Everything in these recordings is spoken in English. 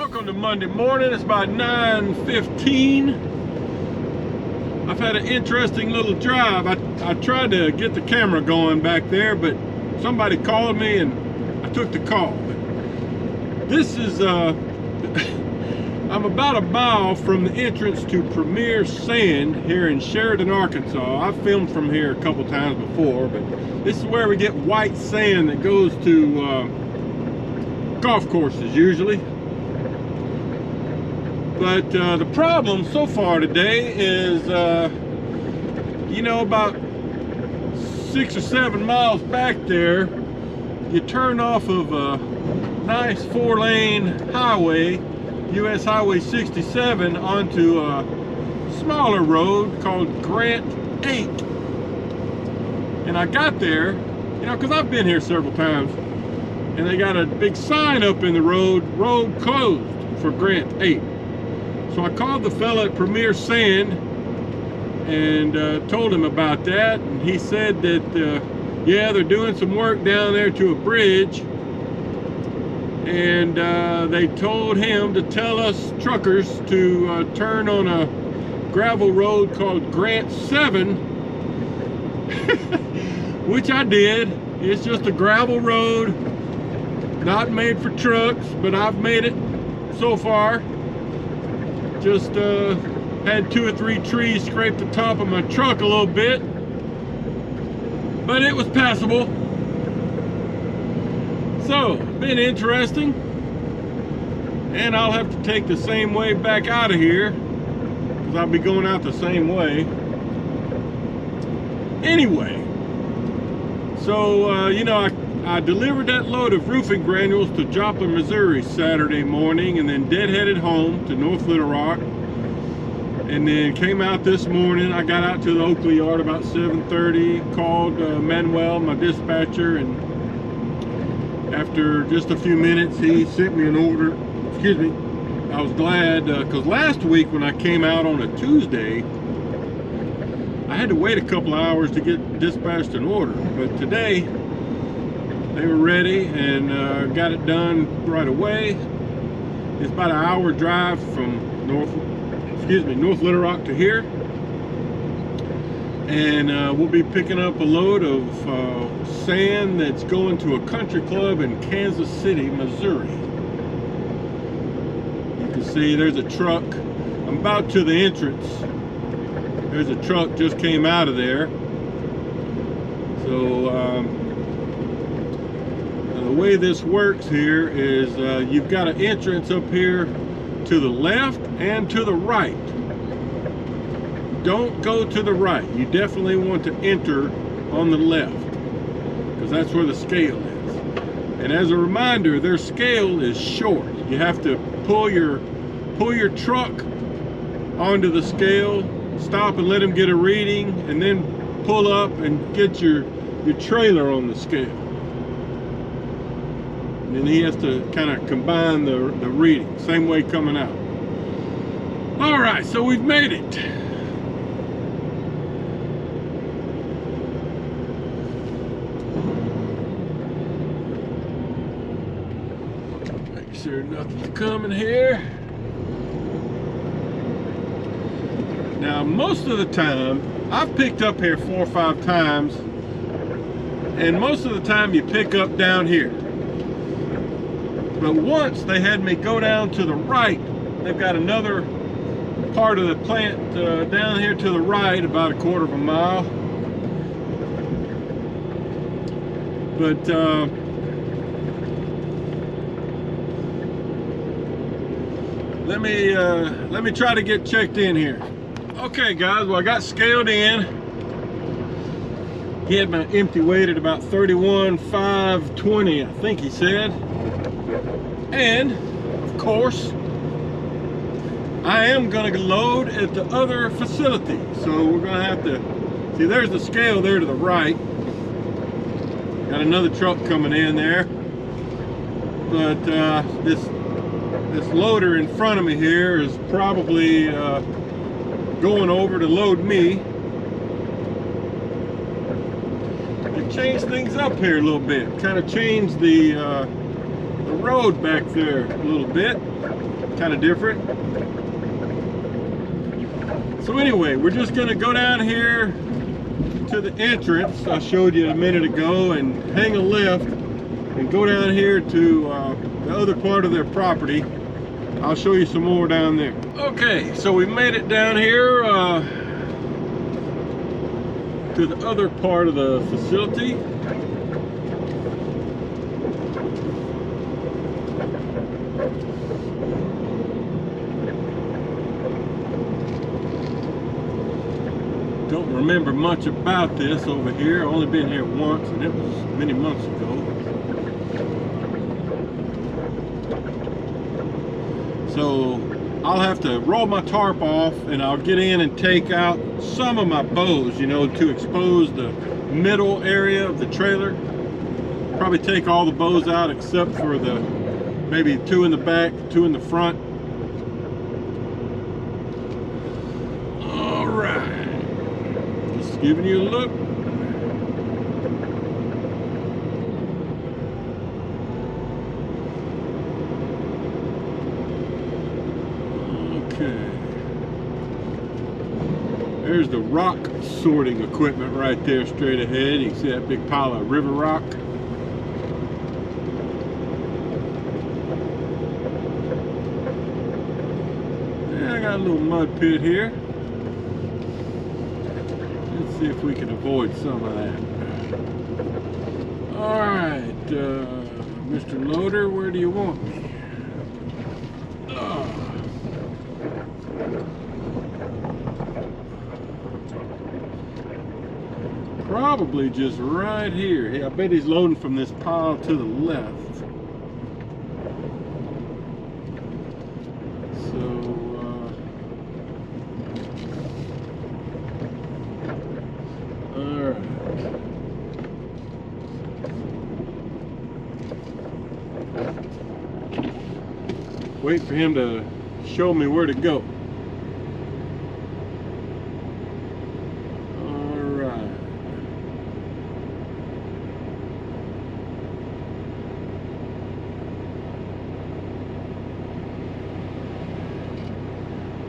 Welcome to Monday morning. It's about 9:15. I've had an interesting little drive. I tried to get the camera going back there, but somebody called me and I took the call. This is I'm about a mile from the entrance to Premier Sand here in Sheridan, Arkansas. I've filmed from here a couple times before, but this is where we get white sand that goes to golf courses usually. But the problem so far today is, you know, about 6 or 7 miles back there, you turn off of a nice 4-lane highway, US Highway 67, onto a smaller road called Grant 8. And I got there, you know, because I've been here several times, and they got a big sign up in the road closed for Grant 8. So I called the fella at Premier Sand and told him about that, and he said that yeah, they're doing some work down there to a bridge, and they told him to tell us truckers to turn on a gravel road called Grant 7, which I did. It's just a gravel road, not made for trucks, but I've made it so far. Just had 2 or 3 trees scrape the top of my truck a little bit, but it was passable. So, been interesting, and I'll have to take the same way back out of here, because I'll be going out the same way. Anyway, so, you know, I delivered that load of roofing granules to Joplin, Missouri Saturday morning, and then deadheaded home to North Little Rock, and then came out this morning. I got out to the Oakley yard about 7:30, called Manuel, my dispatcher, and after just a few minutes he sent me an order. Excuse me. I was glad, because last week when I came out on a Tuesday, I had to wait a couple of hours to get dispatched an order, but today they were ready and got it done right away. It's about an hour drive from North Little Rock to here. And we'll be picking up a load of sand that's going to a country club in Kansas City, Missouri. You can see there's a truck. I'm about to the entrance. There's a truck just came out of there. So, the way this works here is you've got an entrance up here to the left and to the right. Don't go to the right. You definitely want to enter on the left, because that's where the scale is. And as a reminder, their scale is short. You have to pull your truck onto the scale, stop and let them get a reading, and then pull up and get your trailer on the scale. And then he has to kind of combine the reading, same way coming out. All right, so we've made it. Make sure nothing's coming here. Now, most of the time, I've picked up here 4 or 5 times, and most of the time you pick up down here. But once they had me go down to the right. They've got another part of the plant down here to the right, about a 1/4 of a mile. But let me try to get checked in here. Okay, guys. Well, I got scaled in. He had my empty weight at about 31,520, I think he said. And, of course, I am going to load at the other facility. So we're going to have to, see, there's the scale there to the right. Got another truck coming in there. But this loader in front of me here is probably going over to load me. They changed things up here a little bit. Kind of changed the road back there a little bit, kind of different. So anyway, we're just gonna go down here to the entrance I showed you a minute ago and hang a left and go down here to the other part of their property. I'll show you some more down there. Okay, so we made it down here to the other part of the facility. Don't remember much about this over here. I've only been here once, and it was many months ago. So I'll have to roll my tarp off, and I'll get in and take out some of my bows, you know, to expose the middle area of the trailer. Probably take all the bows out except for the maybe 2 in the back, 2 in the front. All right, just giving you a look. Okay, there's the rock sorting equipment right there straight ahead. You can see that big pile of river rock. Yeah, I got a little mud pit here. Let's see if we can avoid some of that. All right, Mr. Loader, where do you want me? Probably just right here. Hey, I bet he's loading from this pile to the left. So, all right. Wait for him to show me where to go.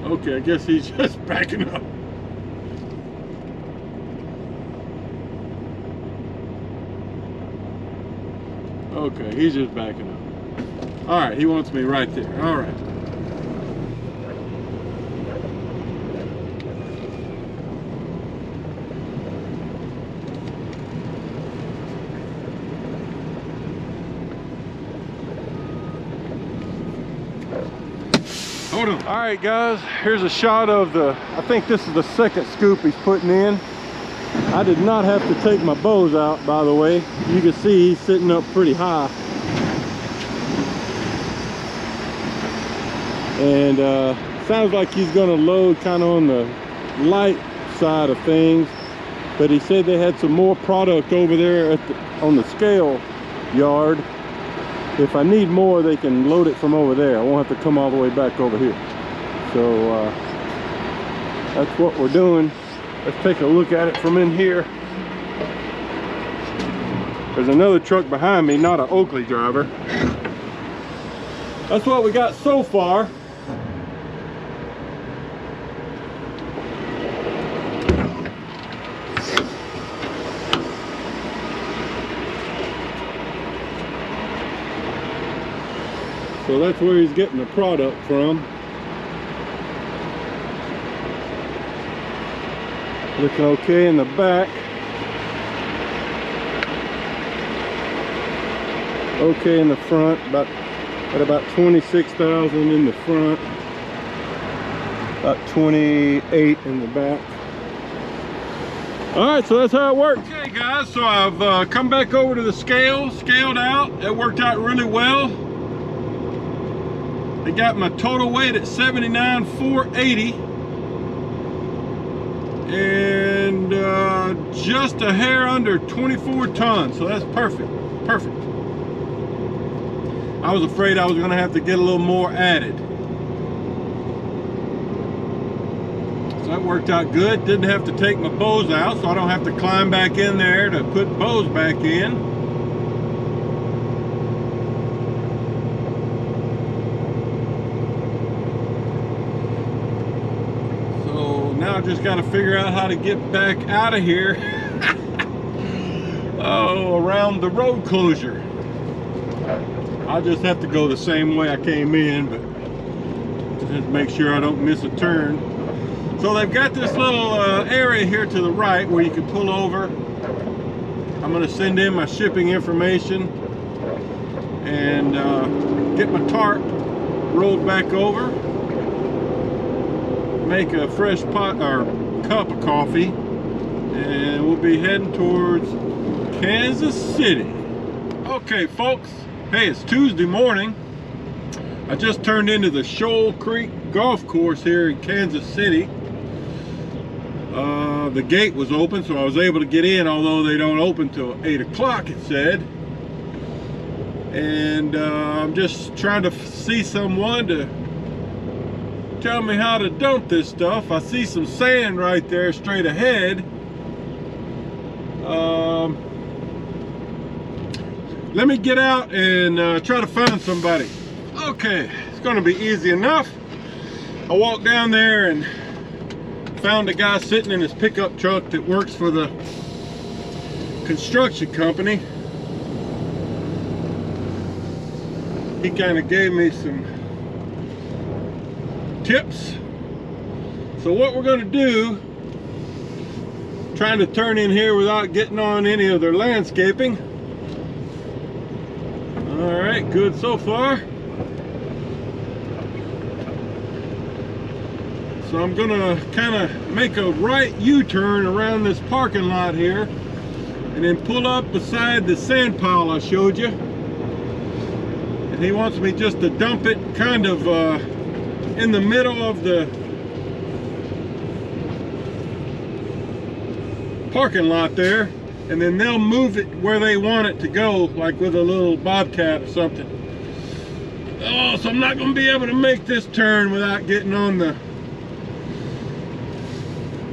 Okay, I guess he's just backing up. Okay, he's just backing up. All right, he wants me right there. All right. Hold on. All right, guys, here's a shot of I think this is the second scoop he's putting in. I did not have to take my bows out, by the way. You can see he's sitting up pretty high. And sounds like he's gonna load kind of on the light side of things. But he said they had some more product over there on the scale yard. If I need more, they can load it from over there. I won't have to come all the way back over here. So that's what we're doing. Let's take a look at it from in here. There's another truck behind me, not an Oakley driver. That's what we got so far. So that's where he's getting the product from. Looking okay in the back. Okay in the front, about 26,000 in the front. About 28 in the back. All right, so that's how it works. Okay guys, so I've come back over to the scale, scaled out. It worked out really well. They got my total weight at 79,480 and just a hair under 24 tons, so that's perfect. I was afraid I was gonna have to get a little more added. So that worked out good. Didn't have to take my bows out, so I don't have to climb back in there to put bows back in. Now I just got to figure out how to get back out of here. Oh, around the road closure. I'll just have to go the same way I came in, but just make sure I don't miss a turn. So they've got this little area here to the right where you can pull over. I'm going to send in my shipping information and get my tarp rolled back over. Make a fresh pot or cup of coffee, and we'll be heading towards Kansas City. Okay, folks. Hey, it's Tuesday morning. I just turned into the Shoal Creek Golf Course here in Kansas City. The gate was open, so I was able to get in, although they don't open till 8 o'clock, it said. And I'm just trying to see someone to tell me how to dump this stuff. I see some sand right there straight ahead. Let me get out and try to find somebody. Okay, it's gonna be easy enough. I walked down there and found a guy sitting in his pickup truck that works for the construction company. He kind of gave me some tips. So what we're going to do, trying to turn in here without getting on any of their landscaping. All right, good so far. So I'm gonna kind of make a right U-turn around this parking lot here and then pull up beside the sand pile I showed you. And he wants me just to dump it kind of in the middle of the parking lot there, and then they'll move it where they want it to go, like with a little bobcat or something. Oh, so I'm not gonna be able to make this turn without getting on the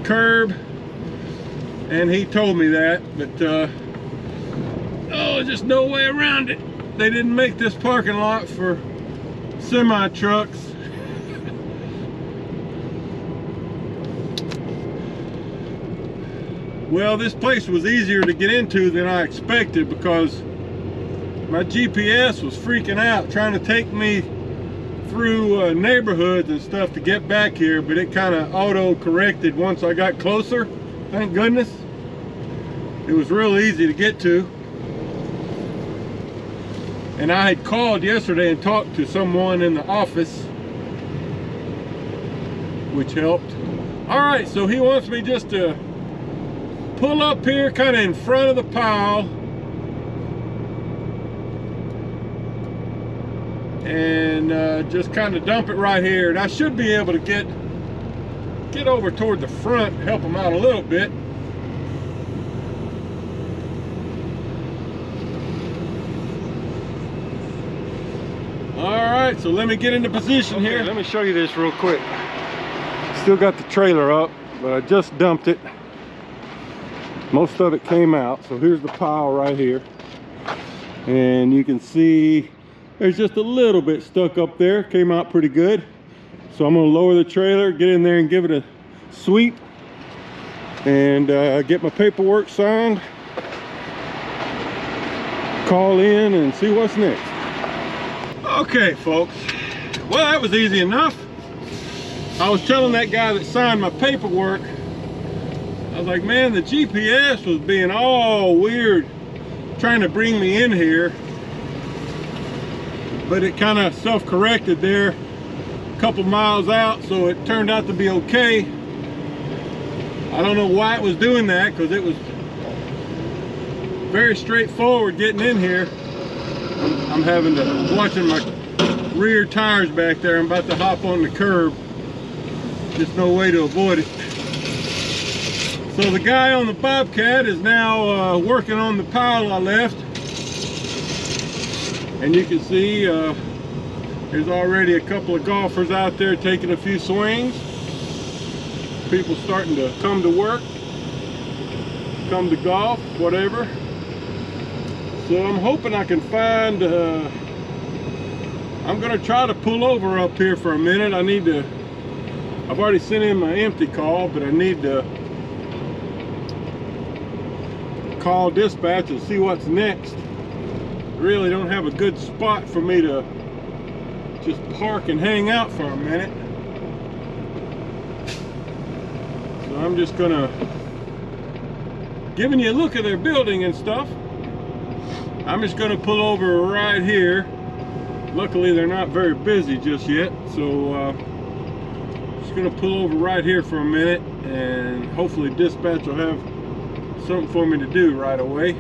curb, and he told me that, but oh, just no way around it. They didn't make this parking lot for semi trucks. Well, this place was easier to get into than I expected because my GPS was freaking out trying to take me through neighborhoods and stuff to get back here, but it kind of auto corrected once I got closer. Thank goodness. It was real easy to get to, and I had called yesterday and talked to someone in the office, which helped. All right, so he wants me just to pull up here kind of in front of the pile and just kind of dump it right here, and I should be able to get over toward the front, help them out a little bit. All right, so let me get into position here. Let me show you this real quick. Still got the trailer up, but I just dumped it. Most of it came out, so here's the pile right here, and you can see there's just a little bit stuck up there. Came out pretty good. So I'm gonna lower the trailer, get in there and give it a sweep, and get my paperwork signed, call in and see what's next. Okay, folks, well, that was easy enough. I was telling that guy that signed my paperwork, I was like, man, the GPS was being all weird trying to bring me in here, but it kind of self-corrected there a couple miles out, so it turned out to be okay. I don't know why it was doing that, because it was very straightforward getting in here. I'm having to watching my rear tires back there. I'm about to hop on the curb. Just no way to avoid it. So the guy on the Bobcat is now working on the pile I left. And you can see there's already a couple of golfers out there taking a few swings. People starting to come to work, come to golf, whatever. So I'm hoping I can find, I'm gonna try to pull over up here for a minute. I need to I've already sent in my empty call, but I need to call dispatch and see what's next. Really don't have a good spot for me to just park and hang out for a minute. So I'm just gonna giving you a look at their building and stuff. I'm just gonna pull over right here. Luckily they're not very busy just yet, so just gonna pull over right here for a minute, and hopefully dispatch will have something for me to do right away.